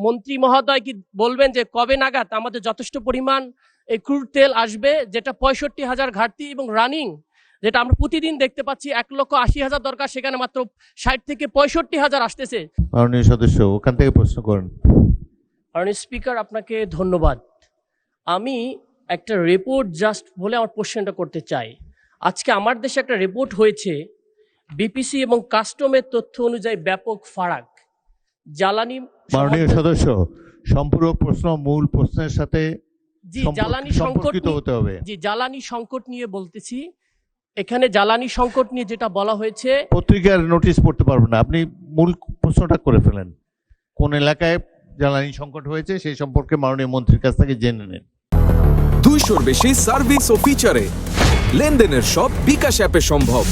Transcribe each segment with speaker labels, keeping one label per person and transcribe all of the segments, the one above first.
Speaker 1: মন্ত্রী মহোদয় কি বলবেন যে কবে নাগাদ আমাদের যথেষ্ট পরিমাণ এই ক্রুড তেল আসবে, যেটা 65,000 ঘাটতি এবং রানিং, যেটা আমরা প্রতিদিন দেখতে পাচ্ছি 1,80,000 দরকার, সেখানে মাত্র 60 থেকে 65,000 আসতেছে।
Speaker 2: মাননীয় সদস্য ওখান থেকে প্রশ্ন করেন।
Speaker 1: মাননীয় স্পিকার, আপনাকে ধন্যবাদ। আমি একটা রিপোর্ট জাস্ট বলে আমার কোশ্চেনটা করতে চাই। আজকে আমার দেশে একটা রিপোর্ট হয়েছে, বিপিসি এবং কাস্টমের তথ্য অনুযায়ী ব্যাপক ফারাক জ্বালানি।
Speaker 2: মাননীয় সদস্য, সম্পূরক প্রশ্ন মূল প্রশ্নের সাথে
Speaker 1: জ্বালানি সংকট
Speaker 2: হতে হবে।
Speaker 1: জ্বালানি সংকট নিয়ে বলতেছি। এখানে জ্বালানি সংকট নিয়ে যেটা বলা হয়েছে,
Speaker 2: পত্রিকার নোটিশ পড়তে পারবেন না, আপনি মূল প্রশ্নটা করে ফেলেন। কোন এলাকায় জ্বালানি সংকট হয়েছে সেই সম্পর্কে মাননীয় মন্ত্রীর কাছ থেকে জেনে নেন।
Speaker 3: 200-র বেশি সার্ভিস ও ফিচারে লেনদেনের সব বিকাশ অ্যাপে সম্ভব।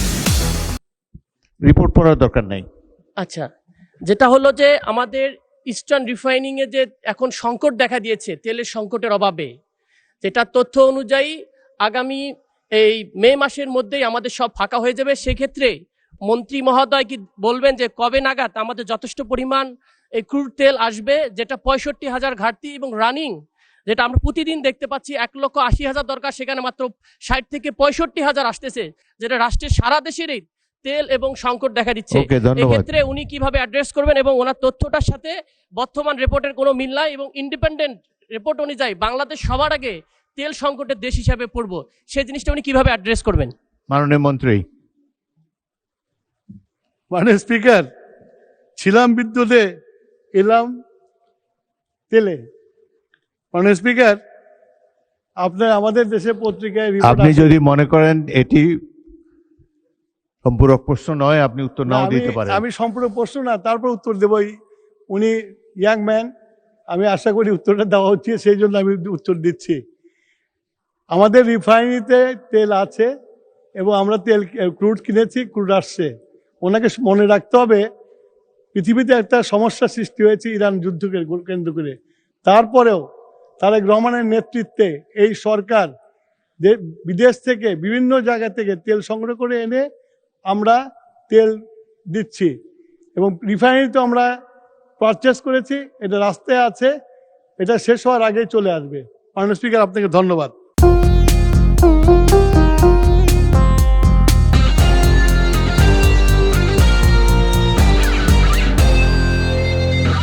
Speaker 2: রিপোর্ট পড়ার দরকার নাই।
Speaker 1: আচ্ছা, যেটা হলো যে আমাদের ইস্টার্ন রিফাইনিং এ যে এখন সংকট দেখা দিয়েছে তেলের সংকটের অভাবে, যেটা তথ্য অনুযায়ী আগামী এই মে মাসের মধ্যেই আমাদের সব ফাঁকা হয়ে যাবে। সেক্ষেত্রে মন্ত্রী মহোদয় কি বলবেন যে কবে নাগাদ আমাদের যথেষ্ট পরিমাণ এই ক্রুড তেল আসবে, যেটা 65,000 ঘাটতি এবং রানিং, যেটা আমরা প্রতিদিন দেখতে পাচ্ছি 1,80,000 দরকার, সেখানে মাত্র 60 থেকে 65,000 আসতেছে, যেটা রাষ্ট্রের সারা দেশেরই তেল এবং সংকট দেখা দিচ্ছে। এক্ষেত্রে উনি কিভাবে অ্যাড্রেস করবেন এবং ওনার তথ্যটার সাথে বর্তমান রিপোর্টের কোনো মিল নাই এবং ইন্ডিপেন্ডেন্ট রিপোর্ট অনুযায়ী বাংলাদেশ সবার আগে তেল সংকটের দেশ হিসাবে পড়বো, সেই জিনিসটা উনি কিভাবে অ্যাড্রেস করবেন?
Speaker 2: মাননীয় মন্ত্রী।
Speaker 4: মাননীয় স্পিকার, ছিলাম বিদ্যুতে, এলাম তেলে। মাননীয় স্পিকার, আপনার আমাদের দেশে পত্রিকায়
Speaker 2: আপনি যদি মনে করেন এটি সম্পূরক প্রশ্ন নয়, আপনি উত্তর নাও দিতে পারেন।
Speaker 4: আমি সম্পূরক প্রশ্ন না, তারপর উত্তর দেবই। উনি ইয়াং ম্যান, আমি আশা করি উত্তরটা দেওয়া হচ্ছে, সেই জন্য আমি উত্তর দিচ্ছি। আমাদের রিফাইনারিতে তেল আছে এবং আমরা তেল ক্রুড কিনেছি, ক্রুড আসছে। ওনাকে মনে রাখতে হবে পৃথিবীতে একটা সমস্যা সৃষ্টি হয়েছে ইরান যুদ্ধকে কেন্দ্র করে। তারপরেও তারেক রহমানের নেতৃত্বে এই সরকার বিদেশ থেকে বিভিন্ন জায়গা থেকে তেল সংগ্রহ করে এনে আমরা তেল দিচ্ছি এবং রিফাইনারিতে আমরা পারচেস করেছি, এটা রাস্তায় আছে, এটা শেষ হওয়ার আগেই চলে আসবে। মাননীয় স্পিকার, আপনাকে ধন্যবাদ।